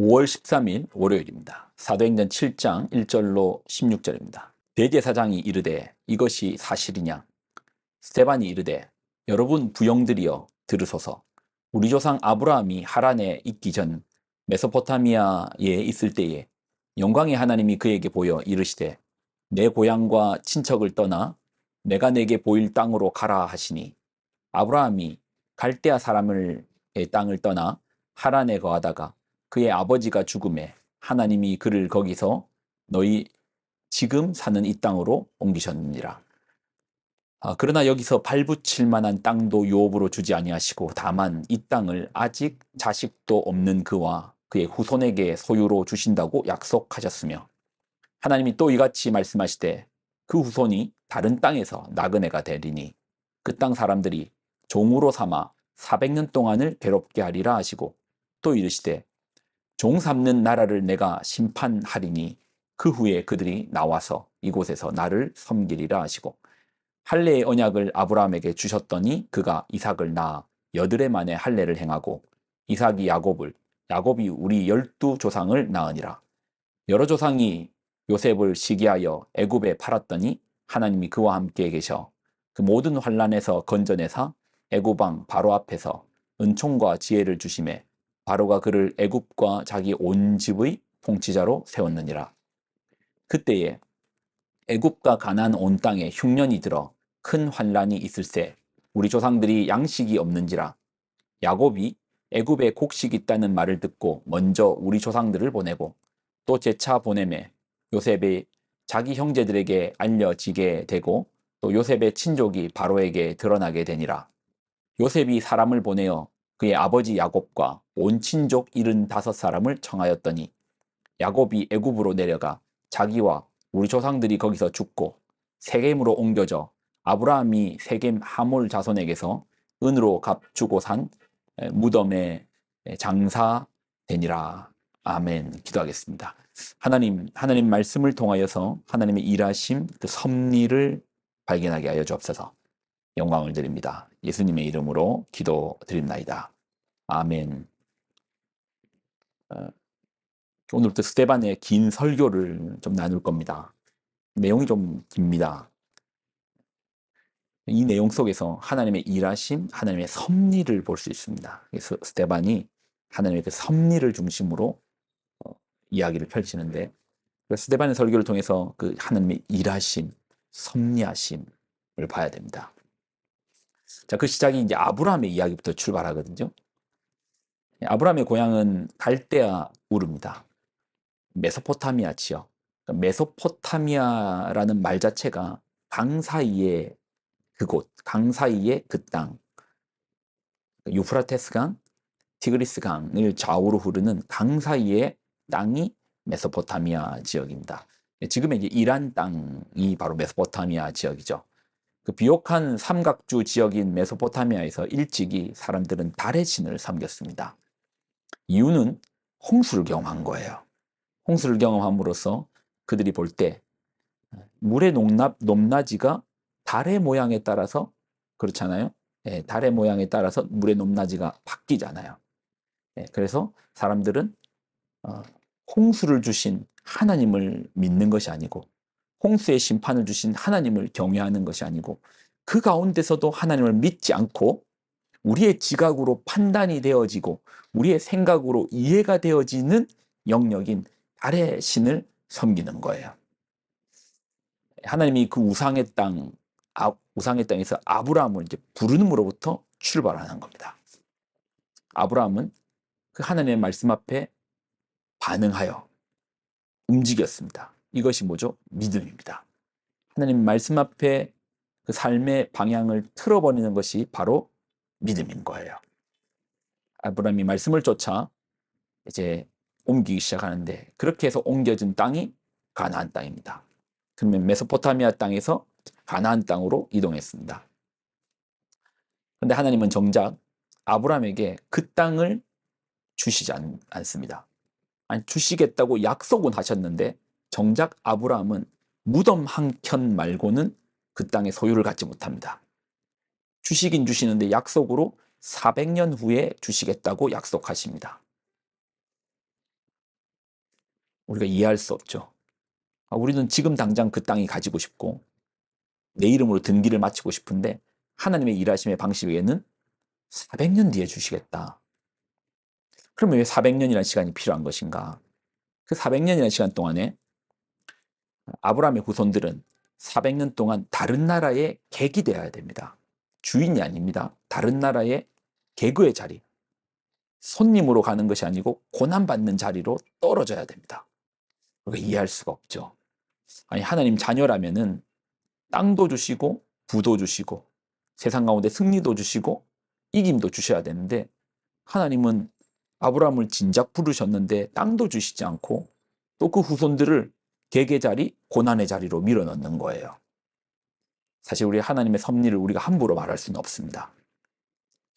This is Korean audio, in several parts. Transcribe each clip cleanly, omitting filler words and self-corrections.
5월 13일 월요일입니다. 사도행전 7장 1절로 16절입니다. 대제사장이 이르되 이것이 사실이냐? 스데반이 이르되 여러분 부영들이여 들으소서. 우리 조상 아브라함이 하란에 있기 전 메소포타미아에 있을 때에 영광의 하나님이 그에게 보여 이르시되 내 고향과 친척을 떠나 내가 내게 보일 땅으로 가라 하시니 아브라함이 갈대아 사람의 땅을 떠나 하란에 거하다가 그의 아버지가 죽음에 하나님이 그를 거기서 너희 지금 사는 이 땅으로 옮기셨느니라. 그러나 여기서 발붙일 만한 땅도 유업으로 주지 아니하시고 다만 이 땅을 아직 자식도 없는 그와 그의 후손에게 소유로 주신다고 약속하셨으며 하나님이 또 이같이 말씀하시되 그 후손이 다른 땅에서 나그네가 되리니 그 땅 사람들이 종으로 삼아 400년 동안을 괴롭게 하리라 하시고 또 이르시되 종 삼는 나라를 내가 심판하리니 그 후에 그들이 나와서 이곳에서 나를 섬기리라 하시고 할례의 언약을 아브라함에게 주셨더니 그가 이삭을 낳아 여드레 만에 할례를 행하고 이삭이 야곱이 우리 12조상을 낳으니라. 여러 조상이 요셉을 시기하여 애굽에 팔았더니 하나님이 그와 함께 계셔 그 모든 환난에서 건져내사 애굽 왕 바로 앞에서 은총과 지혜를 주심에 바로가 그를 애굽과 자기 온 집의 통치자로 세웠느니라. 그때에 애굽과 가나안 온 땅에 흉년이 들어 큰 환란이 있을세 우리 조상들이 양식이 없는지라. 야곱이 애굽에 곡식이 있다는 말을 듣고 먼저 우리 조상들을 보내고 또 재차 보내매 요셉이 자기 형제들에게 알려지게 되고 또 요셉의 친족이 바로에게 드러나게 되니라. 요셉이 사람을 보내어 그의 아버지 야곱과 온 친족 75사람을 청하였더니 야곱이 애굽으로 내려가 자기와 우리 조상들이 거기서 죽고 세겜으로 옮겨져 아브라함이 세겜 하몰 자손에게서 은으로 값주고 산 무덤에 장사되니라. 아멘. 기도하겠습니다. 하나님 말씀을 통하여서 하나님의 일하심, 그 섭리를 발견하게 하여 주옵소서. 영광을 드립니다. 예수님의 이름으로 기도드립나이다. 아멘. 오늘부터 스데반의 긴 설교를 좀 나눌 겁니다. 내용이 좀 깁니다. 이 내용 속에서 하나님의 일하심, 하나님의 섭리를 볼 수 있습니다. 그래서 스데반이 하나님의 그 섭리를 중심으로 이야기를 펼치는데 스데반의 설교를 통해서 그 하나님의 일하심, 섭리하심을 봐야 됩니다. 자, 그 시작이 이제 아브라함의 이야기부터 출발하거든요. 아브라함의 고향은 갈대아 우르입니다. 메소포타미아 지역. 메소포타미아라는 말 자체가 강 사이의 그곳, 강 사이의 그 땅, 유프라테스 강, 티그리스 강을 좌우로 흐르는 강 사이의 땅이 메소포타미아 지역입니다. 지금의 이제 이란 땅이 바로 메소포타미아 지역이죠. 그 비옥한 삼각주 지역인 메소포타미아에서 일찍이 사람들은 달의 신을 섬겼습니다. 이유는 홍수를 경험한 거예요. 홍수를 경험함으로써 그들이 볼 때 물의 높낮이가 달의 모양에 따라서 그렇잖아요. 달의 모양에 따라서 물의 높낮이가 바뀌잖아요. 그래서 사람들은 홍수를 주신 하나님을 믿는 것이 아니고 홍수의 심판을 주신 하나님을 경외하는 것이 아니고 그 가운데서도 하나님을 믿지 않고 우리의 지각으로 판단이 되어지고 우리의 생각으로 이해가 되어지는 영역인 달의 신을 섬기는 거예요. 하나님이 그 우상의 땅에서 아브라함을 이제 부르심으로부터 출발하는 겁니다. 아브라함은 그 하나님의 말씀 앞에 반응하여 움직였습니다. 이것이 뭐죠? 믿음입니다. 하나님 말씀 앞에 그 삶의 방향을 틀어버리는 것이 바로 믿음인 거예요. 아브라함이 말씀을 쫓아 이제 옮기기 시작하는데 그렇게 해서 옮겨진 땅이 가나안 땅입니다. 그러면 메소포타미아 땅에서 가나안 땅으로 이동했습니다. 그런데 하나님은 정작 아브라함에게 그 땅을 주시지 않습니다. 아니, 주시겠다고 약속은 하셨는데 정작 아브라함은 무덤 한 켠 말고는 그 땅의 소유를 갖지 못합니다. 주시긴 주시는데 약속으로 400년 후에 주시겠다고 약속하십니다. 우리가 이해할 수 없죠. 우리는 지금 당장 그 땅이 가지고 싶고 내 이름으로 등기를 마치고 싶은데 하나님의 일하심의 방식에는 400년 뒤에 주시겠다. 그러면 왜 400년이라는 시간이 필요한 것인가? 그 400년이라는 시간 동안에 아브라함의 후손들은 400년 동안 다른 나라의 객이 되어야 됩니다. 주인이 아닙니다. 다른 나라의 개그의 자리, 손님으로 가는 것이 아니고 고난받는 자리로 떨어져야 됩니다. 그러니까 이해할 수가 없죠. 아니, 하나님 자녀라면은 땅도 주시고 부도 주시고 세상 가운데 승리도 주시고 이김도 주셔야 되는데 하나님은 아브라함을 진작 부르셨는데 땅도 주시지 않고 또 그 후손들을 객의 자리, 고난의 자리로 밀어넣는 거예요. 사실 우리 하나님의 섭리를 우리가 함부로 말할 수는 없습니다.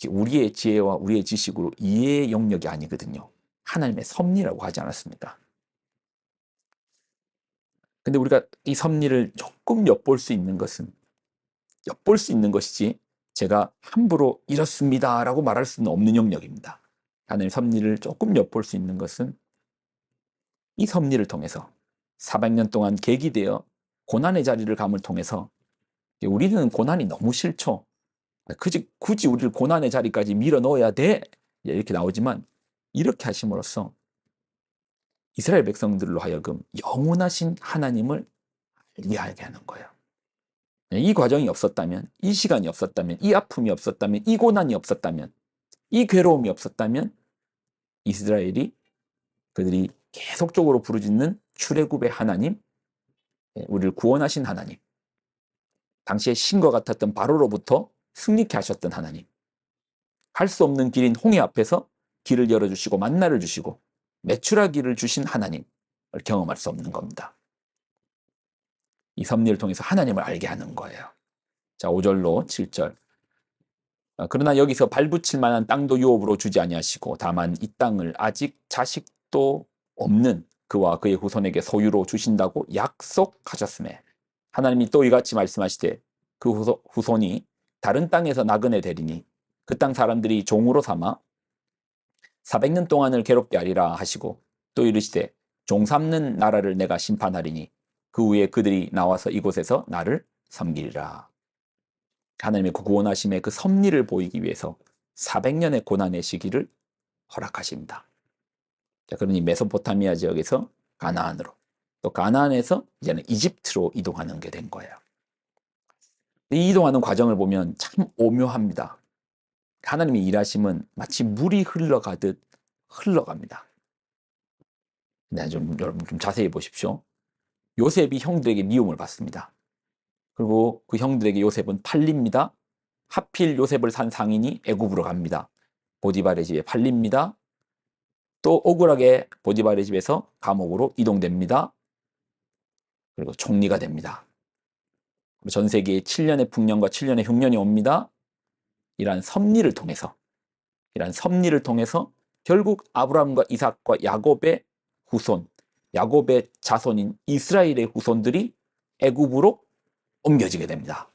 우리의 지혜와 우리의 지식으로 이해의 영역이 아니거든요. 하나님의 섭리라고 하지 않았습니까? 근데 우리가 이 섭리를 조금 엿볼 수 있는 것이지 제가 함부로 이렇습니다라고 말할 수는 없는 영역입니다. 하나님의 섭리를 조금 엿볼 수 있는 것은 이 섭리를 통해서 400년 동안 객이 되어 고난의 자리를 감을 통해서 우리는 고난이 너무 싫죠. 굳이 우리를 고난의 자리까지 밀어 넣어야 돼? 이렇게 나오지만 이렇게 하심으로써 이스라엘 백성들로 하여금 영원하신 하나님을 이해하게 하는 거예요. 이 과정이 없었다면, 이 시간이 없었다면, 이 아픔이 없었다면, 이 고난이 없었다면, 이 괴로움이 없었다면 이스라엘이 그들이 계속적으로 부르짖는 출애굽의 하나님, 우리를 구원하신 하나님, 당시에 신과 같았던 바로로부터 승리케 하셨던 하나님, 갈 수 없는 길인 홍해 앞에서 길을 열어주시고 만나를 주시고 메추라기를 주신 하나님을 경험할 수 없는 겁니다. 이 섭리를 통해서 하나님을 알게 하는 거예요. 자, 5절로 7절. 그러나 여기서 발붙일 만한 땅도 유업으로 주지 아니하시고 다만 이 땅을 아직 자식도 없는 그와 그의 후손에게 소유로 주신다고 약속하셨음에 하나님이 또 이같이 말씀하시되 그 후손이 다른 땅에서 나그네 되리니 그 땅 사람들이 종으로 삼아 400년 동안을 괴롭게 하리라 하시고 또 이르시되 종 삼는 나라를 내가 심판하리니 그 후에 그들이 나와서 이곳에서 나를 섬기리라. 하나님의 그 구원하심의 그 섭리를 보이기 위해서 400년의 고난의 시기를 허락하십니다. 자, 그러니 메소포타미아 지역에서 가나안으로, 또 가나안에서 이제는 이집트로 이동하는 게 된 거예요. 이 이동하는 과정을 보면 참 오묘합니다. 하나님의 일하심은 마치 물이 흘러가듯 흘러갑니다. 네, 여러분 좀 자세히 보십시오. 요셉이 형들에게 미움을 받습니다. 그리고 그 형들에게 요셉은 팔립니다. 하필 요셉을 산 상인이 애굽으로 갑니다. 보디발의 집에 팔립니다. 또 억울하게 보디발의 집에서 감옥으로 이동됩니다. 그리고 총리가 됩니다. 전 세계에 7년의 풍년과 7년의 흉년이 옵니다. 이러한 섭리를 통해서 결국 아브라함과 이삭과 야곱의 후손, 야곱의 자손인 이스라엘의 후손들이 애굽으로 옮겨지게 됩니다.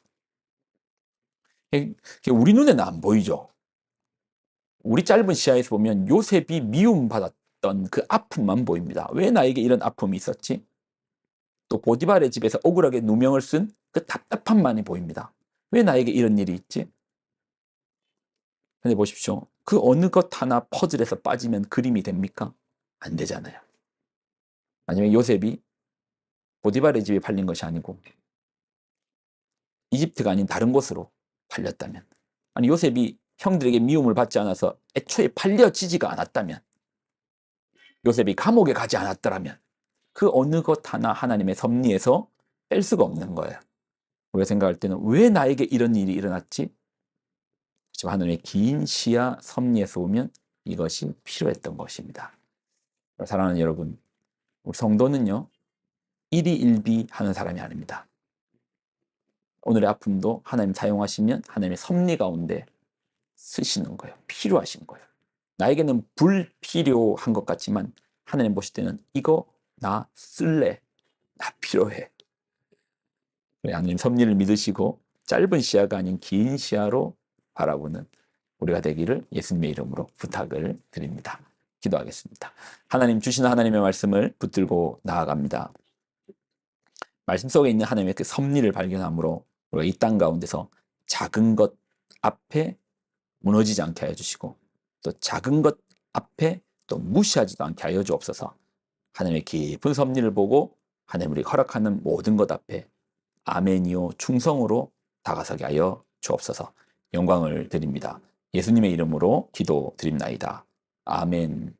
우리 눈에는 안 보이죠. 우리 짧은 시야에서 보면 요셉이 미움받았던 그 아픔만 보입니다. 왜 나에게 이런 아픔이 있었지? 또 보디발의 집에서 억울하게 누명을 쓴 그 답답함만이 보입니다. 왜 나에게 이런 일이 있지? 근데 보십시오. 그 어느 것 하나 퍼즐에서 빠지면 그림이 됩니까? 안 되잖아요. 아니면 요셉이 보디발의 집에 팔린 것이 아니고 이집트가 아닌 다른 곳으로 팔렸다면, 아니 요셉이 형들에게 미움을 받지 않아서 애초에 팔려지지가 않았다면, 요셉이 감옥에 가지 않았더라면 그 어느 것 하나 하나님의 섭리에서 뺄 수가 없는 거예요. 우리가 생각할 때는 왜 나에게 이런 일이 일어났지? 하나님의 긴 시야 섭리에서 보면 이것이 필요했던 것입니다. 사랑하는 여러분, 우리 성도는요, 일희일비 하는 사람이 아닙니다. 오늘의 아픔도 하나님 사용하시면 하나님의 섭리 가운데 쓰시는 거예요. 필요하신 거예요. 나에게는 불필요한 것 같지만 하나님 보실 때는 이거 나 쓸래, 나 필요해. 하나님 섭리를 믿으시고 짧은 시야가 아닌 긴 시야로 바라보는 우리가 되기를 예수님의 이름으로 부탁을 드립니다. 기도하겠습니다. 하나님 주시는 하나님의 말씀을 붙들고 나아갑니다. 말씀 속에 있는 하나님의 그 섭리를 발견함으로 우리가 이 땅 가운데서 작은 것 앞에 무너지지 않게 하여 주시고 또 작은 것 앞에 또 무시하지도 않게 하여 주옵소서. 하나님의 깊은 섭리를 보고 하나님 우리 허락하는 모든 것 앞에 아멘이요 충성으로 다가서게 하여 주옵소서. 영광을 드립니다. 예수님의 이름으로 기도드립나이다. 아멘.